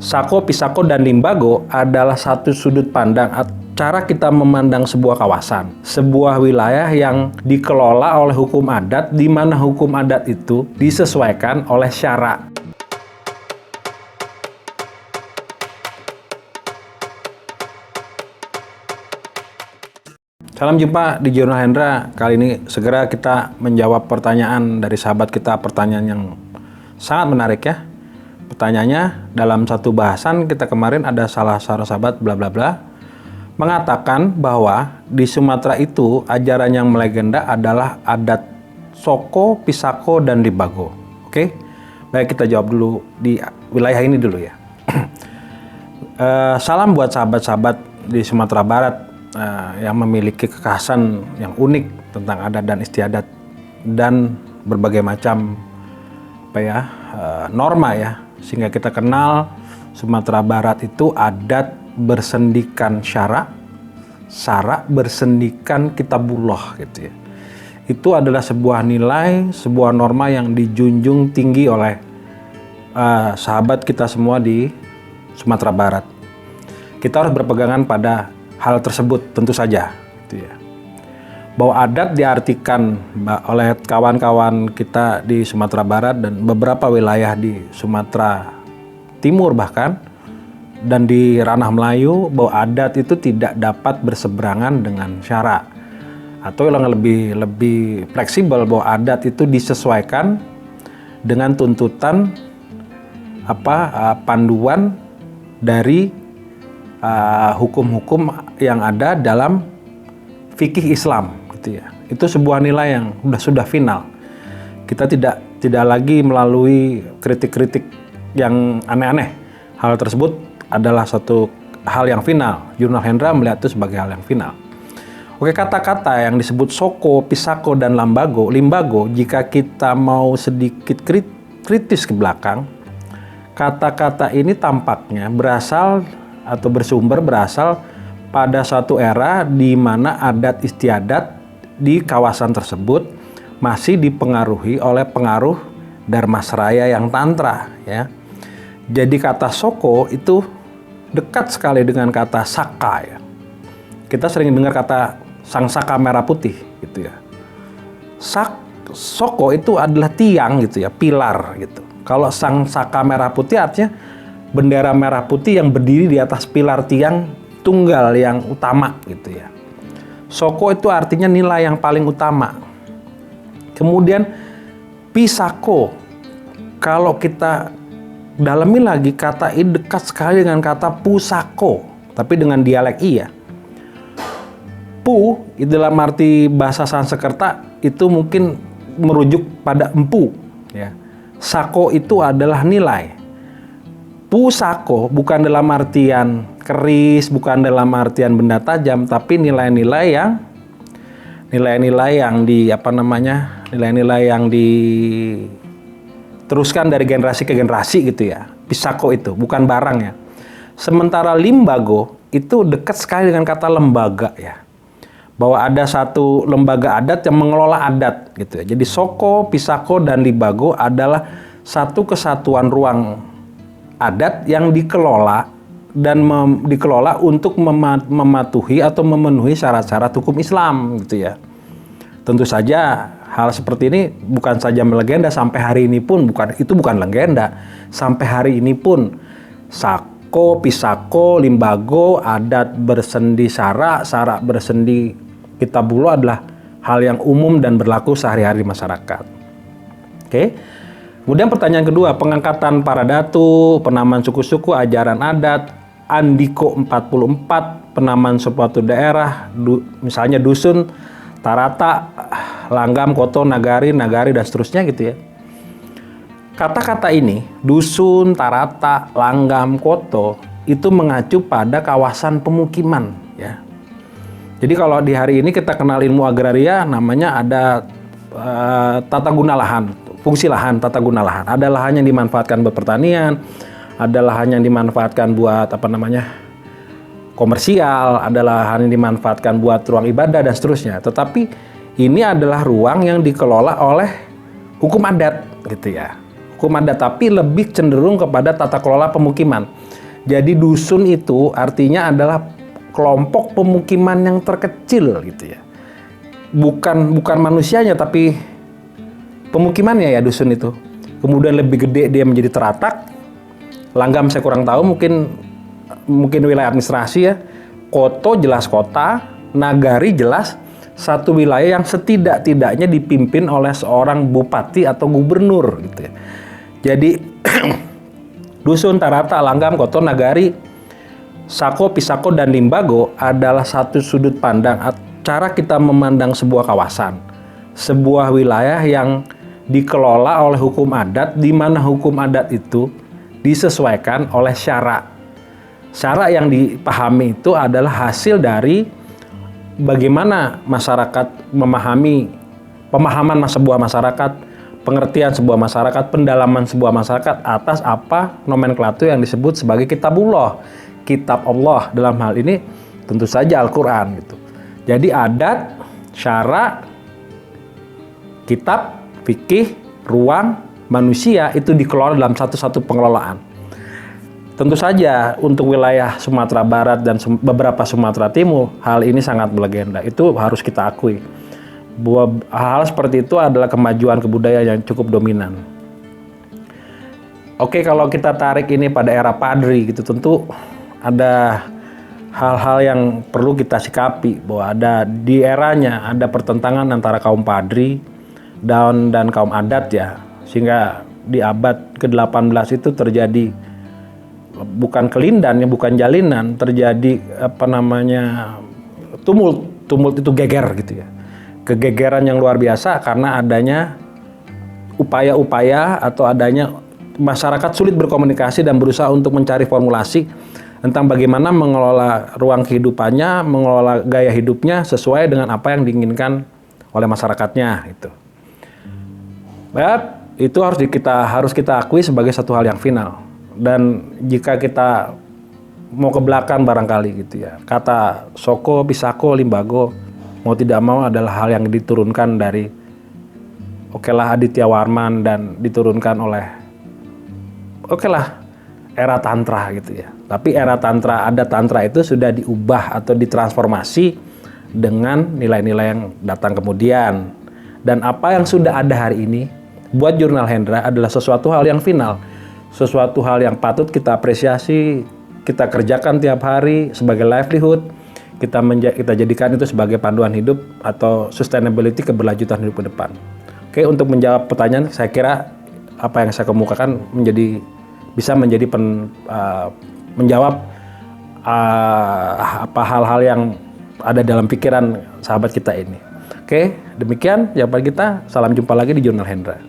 Sako, Pisako, dan Limbago adalah satu sudut pandang cara kita memandang sebuah kawasan, sebuah wilayah yang dikelola oleh hukum adat, di mana hukum adat itu disesuaikan oleh syara. Salam jumpa di Jurnal Hendra. Kali ini segera kita menjawab pertanyaan dari sahabat kita, pertanyaan yang sangat menarik ya. Pertanyaannya, dalam satu bahasan kita kemarin ada salah seorang sahabat bla bla bla mengatakan bahwa di Sumatera itu ajaran yang melegenda adalah adat Soko, Pisako, dan Limbago. Oke? Baik, kita jawab dulu di wilayah ini dulu ya. Salam buat sahabat-sahabat di Sumatera Barat yang memiliki kekhasan yang unik tentang adat dan istiadat dan berbagai macam norma ya, sehingga kita kenal Sumatera Barat itu adat bersendikan syara bersendikan kitabullah gitu ya. Itu adalah sebuah nilai, sebuah norma yang dijunjung tinggi oleh sahabat kita semua di Sumatera Barat. Kita harus berpegangan pada hal tersebut tentu saja gitu ya. Bahwa adat diartikan oleh kawan-kawan kita di Sumatera Barat dan beberapa wilayah di Sumatera Timur bahkan dan di ranah Melayu, bahwa adat itu tidak dapat berseberangan dengan syara, atau yang lebih fleksibel bahwa adat itu disesuaikan dengan tuntutan panduan dari hukum-hukum yang ada dalam fikih Islam gitu ya. Itu sebuah nilai yang sudah final. Kita tidak lagi melalui kritik-kritik yang aneh-aneh. Hal tersebut adalah satu hal yang final. Jurnal Hendra melihat itu sebagai hal yang final. Oke, kata-kata yang disebut Soko, Pisako, dan Limbago, jika kita mau sedikit kritis ke belakang, kata-kata ini tampaknya berasal pada suatu era di mana adat istiadat di kawasan tersebut masih dipengaruhi oleh pengaruh Dharmasraya yang tantra ya. Jadi kata Soko itu dekat sekali dengan kata Saka ya. Kita sering dengar kata Sang Saka Merah Putih gitu ya. Soko itu adalah tiang gitu ya, pilar gitu. Kalau Sang Saka Merah Putih artinya bendera merah putih yang berdiri di atas pilar tiang tunggal yang utama gitu ya. Soko itu artinya nilai yang paling utama. Kemudian Pisako, kalau kita dalami lagi, kata ini dekat sekali dengan kata Pusako, tapi dengan dialek I ya. Pu dalam arti bahasa Sanskerta itu mungkin merujuk pada empu ya. Sako itu adalah nilai. Pusako bukan dalam artian keris, bukan dalam artian benda tajam, tapi nilai-nilai yang diteruskan dari generasi ke generasi gitu ya. Pisako itu bukan barang ya. Sementara Limbago itu dekat sekali dengan kata lembaga ya. Bahwa ada satu lembaga adat yang mengelola adat gitu ya. Jadi Soko, Pisako, dan Limbago adalah satu kesatuan ruang adat yang dikelola dan dikelola untuk mematuhi atau memenuhi syarat-syarat hukum Islam gitu ya. Tentu saja hal seperti ini bukan saja melegenda, sampai hari ini pun bukan legenda. Sampai hari ini pun Sako, Pisako, Limbago, adat bersendi syara bersendi kitabullah adalah hal yang umum dan berlaku sehari-hari di masyarakat. Oke. Kemudian pertanyaan kedua, pengangkatan para datu, penamaan suku-suku, ajaran adat, Andiko 44, penamaan suatu daerah, misalnya dusun, tarata, langgam, koto, nagari, dan seterusnya gitu ya. Kata-kata ini, dusun, tarata, langgam, koto, itu mengacu pada kawasan pemukiman ya. Jadi kalau di hari ini kita kenal ilmu agraria, namanya ada tata guna lahan. Fungsi lahan, tata guna lahan. Ada lahan yang dimanfaatkan buat pertanian, ada lahan yang dimanfaatkan buat komersial, ada lahan yang dimanfaatkan buat ruang ibadah dan seterusnya. Tetapi ini adalah ruang yang dikelola oleh hukum adat gitu ya. hukum adat, tapi lebih cenderung kepada tata kelola pemukiman. Jadi dusun itu artinya adalah kelompok pemukiman yang terkecil gitu ya. Bukan manusianya, tapi pemukimannya ya dusun itu. Kemudian lebih gede dia menjadi teratak. Langgam saya kurang tahu, mungkin wilayah administrasi ya. Koto jelas kota, nagari jelas satu wilayah yang setidak-tidaknya dipimpin oleh seorang bupati atau gubernur gitu ya. Jadi dusun, tarata, langgam, koto, nagari, sako, pisako, dan limbago adalah satu sudut pandang cara kita memandang sebuah kawasan, sebuah wilayah yang dikelola oleh hukum adat, di mana hukum adat itu disesuaikan oleh syara. Syara yang dipahami itu adalah hasil dari bagaimana masyarakat pemahaman sebuah masyarakat, pengertian sebuah masyarakat, pendalaman sebuah masyarakat atas apa nomenklatur yang disebut sebagai kitabullah, kitab Allah. Dalam hal ini tentu saja Al-Quran gitu. Jadi adat, syara, kitab, fikih, ruang, manusia itu dikelola dalam satu pengelolaan. Tentu saja untuk wilayah Sumatera Barat dan beberapa Sumatera Timur, hal ini sangat melegenda. Itu harus kita akui. Bahwa hal seperti itu adalah kemajuan kebudayaan yang cukup dominan. Oke, kalau kita tarik ini pada era Padri gitu, tentu ada hal-hal yang perlu kita sikapi. Bahwa ada di eranya ada pertentangan antara kaum Padri dan kaum adat ya. Sehingga di abad ke-18 itu terjadi bukan kelindan, bukan jalinan, terjadi tumult itu geger gitu ya. Kegegeran yang luar biasa karena adanya upaya-upaya atau adanya masyarakat sulit berkomunikasi dan berusaha untuk mencari formulasi tentang bagaimana mengelola ruang kehidupannya, mengelola gaya hidupnya sesuai dengan apa yang diinginkan oleh masyarakatnya gitu. Ya, itu harus kita akui sebagai satu hal yang final. Dan jika kita mau ke belakang barangkali gitu ya, kata soko, pisako, limbago mau tidak mau adalah hal yang diturunkan dari Aditya Warman dan diturunkan oleh era tantra gitu ya. Tapi era tantra, adat tantra itu sudah diubah atau ditransformasi dengan nilai-nilai yang datang kemudian. Dan apa yang sudah ada hari ini buat Jurnal Hendra adalah sesuatu hal yang final. Sesuatu hal yang patut kita apresiasi, kita kerjakan tiap hari sebagai livelihood, kita jadikan itu sebagai panduan hidup atau sustainability, keberlanjutan hidup ke depan. Oke, untuk menjawab pertanyaan, saya kira apa yang saya kemukakan bisa menjadi menjawab apa hal-hal yang ada dalam pikiran sahabat kita ini. Oke, demikian jawaban kita. Salam jumpa lagi di Jurnal Hendra.